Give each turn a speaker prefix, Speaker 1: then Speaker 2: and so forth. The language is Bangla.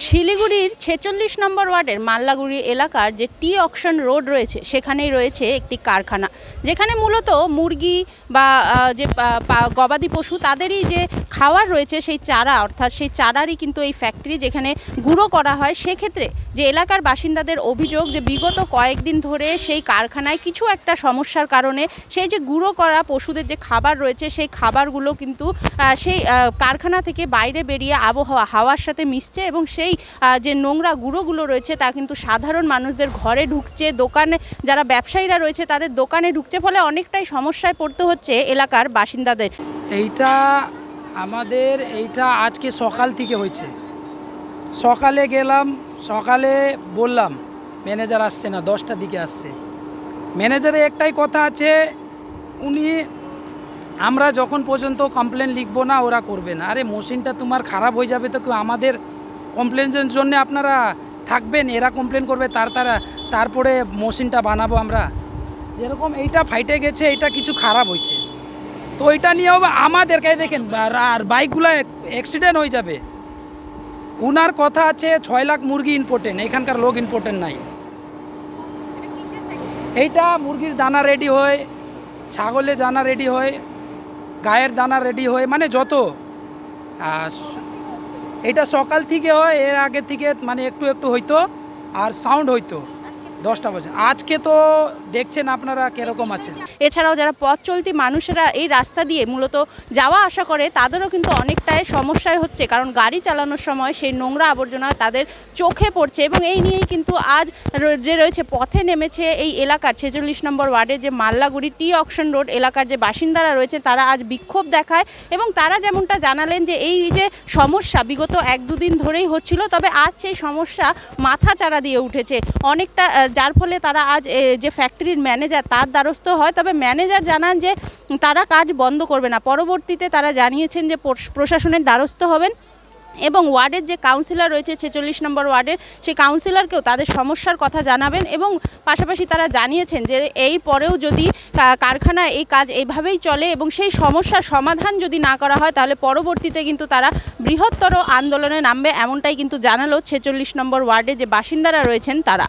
Speaker 1: শিলিগুড়ির ৪৬ নম্বর ওয়ার্ডের মাল্লাগুড়ি এলাকার যে টি অকশন রোড রয়েছে সেখানেই রয়েছে একটি কারখানা, যেখানে মূলত মুরগি বা যে গবাদি পশু তাদেরই যে খাওয়ার রয়েছে সেই চারা, অর্থাৎ সেই চারারই কিন্তু এই ফ্যাক্টরি যেখানে গুঁড়ো করা হয়। সেক্ষেত্রে যে এলাকার বাসিন্দাদের অভিযোগ যে বিগত কয়েকদিন ধরে সেই কারখানায় কিছু একটা সমস্যার কারণে সেই যে গুঁড়ো করা পশুদের যে খাবার রয়েছে সেই খাবারগুলো কিন্তু সেই কারখানা থেকে বাইরে বেরিয়ে হাওয়ার সাথে মিশছে এবং সেই যে নোংরা গুঁড়োগুলো রয়েছে তা কিন্তু সাধারণ মানুষদের ঘরে ঢুকছে, দোকানে যারা ব্যবসায়ীরা রয়েছে তাদের দোকানে ঢুকছে, ফলে অনেকটাই সমস্যায় পড়তে হচ্ছে এলাকার বাসিন্দাদের।
Speaker 2: এইটা আজকে সকাল থেকে হয়েছে। সকালে গেলাম, সকালে বললাম ম্যানেজার আসছে না, 10টার দিকে আসছে। ম্যানেজারের একটাই কথা আছে, আমরা যখন পর্যন্ত কমপ্লেন লিখবো না ওরা করবে না। আরে মেশিনটা তোমার খারাপ হয়ে যাবে তো আমাদের কমপ্লেনের জন্য আপনারা থাকবেন? এরা কমপ্লেন করবে তারপরে মেশিনটা বানাবো আমরা। যেরকম এইটা ফাইটে গেছে, এটা কিছু খারাপ হয়েছে, তো ওইটা নিয়েও আমাদেরকে দেখেন আর বাইকগুলো অ্যাক্সিডেন্ট হয়ে যাবে। উনার কথা আছে 6 লাখ মুরগি ইম্পর্টেন্ট, এখানকার লোক ইম্পর্টেন্ট নাই। এইটা মুরগির দানা রেডি হয়, ছাগলের দানা রেডি হয়, গায়ের দানা রেডি হয়, মানে যত এটা সকাল থেকে হয়, এর আগে থেকে মানে একটু একটু হইতো আর সাউন্ড হইতো 10টা বাজে। আজকে তো দেখছেন আপনারা কিরকম আছে।
Speaker 1: এছাড়াও যারা পথ চলতি মানুষেরা এই রাস্তা দিয়ে মূলত যাওয়া আসা করে তাদেরও কিন্তু অনেকটাই সমস্যায় হচ্ছে, কারণ গাড়ি চালানোর সময় সেই নোংরা আবর্জনা তাদের চোখে পড়ছে। এবং এই নিয়েই কিন্তু আজ যে রয়েছে পথে নেমেছে এই এলাকার ৪৬ নম্বর ওয়ার্ডের যে মাল্লাগুড়ি টি অকশন রোড এলাকার যে বাসিন্দারা রয়েছে তারা আজ বিক্ষোভ দেখায় এবং তারা যেমনটা জানালেন যে এই যে সমস্যা বিগত 1-2 দিন ধরেই হচ্ছিল, তবে আজ সেই সমস্যা মাথা চাড়া দিয়ে উঠেছে অনেকটা, যার ফলে তারা আজ যে ফ্যাক্টরির ম্যানেজার তার দ্বারস্থ হয়। তবে ম্যানেজার জানান যে তারা কাজ বন্ধ করবে না, পরবর্তীতে তারা জানিয়েছেন যে প্রশাসনের দ্বারস্থ হবেন এবং ওয়ার্ডের যে কাউন্সিলর রয়েছে ৪৬ নম্বর ওয়ার্ডের সেই কাউন্সিলরকেও তাদের সমস্যার কথা জানাবেন এবং পাশাপাশি তারা জানিয়েছেন যে এই পরেও যদি কারখানায় এই কাজ এইভাবেই চলে এবং সেই সমস্যার সমাধান যদি না করা হয় তাহলে পরবর্তীতে কিন্তু তারা বৃহত্তর আন্দোলনে নামবে, এমনটাই কিন্তু জানালো ৪৬ নম্বর ওয়ার্ডে যে বাসিন্দারা রয়েছেন তারা।